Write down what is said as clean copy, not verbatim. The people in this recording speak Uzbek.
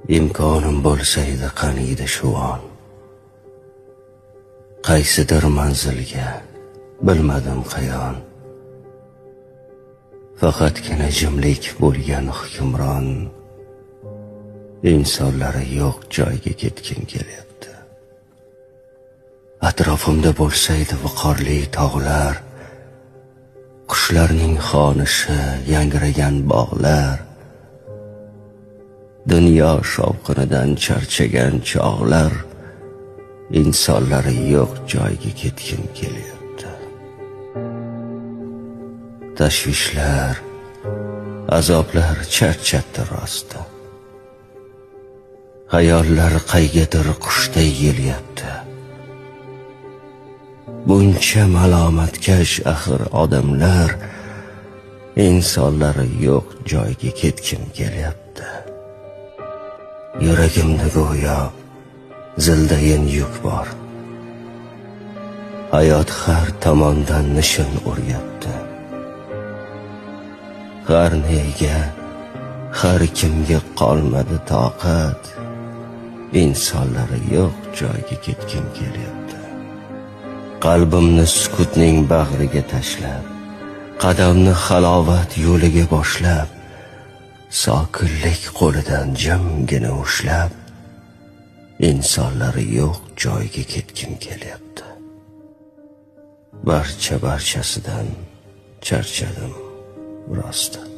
imkonim bo'lsa edi qaniydi shu on. Qaysidir manzilga bilmadim qayon. Faqatgina jimlik bo'lgan hukmron. İnsanları yo'q joyga ketgim kelyapti. Atrofimda bo'lsaydi viqorli tog'lar, qushlarning xonishi, yangragan bog'lar, dunyo shovqinidan charchagan chog'lar, insonlari yo'q joyga ketgim kelyapti. Tashvishlar, azoblar charchatdi rosti. Hayollar qaygadir qushday yelyapti. Buncha malomatkash axir odamlar, insonlari yo'q joyga ketgim kelyapti. Yuragimda go'yo zildayin yuk bor. Hayot har tomondan nishin o'ryapti. Har nega, har kimga qolmadi toqat. İnsanları yo'q joyga ketgim kelyapti. Qalbimni sukutning bag'riga tashlab, qadamni halovat yo'liga boshlab, sokinlik qo'lidan jimgina ushlab, insonlari yo'q joyga ketgim kelyapti. Barchasidan charchadim rosti.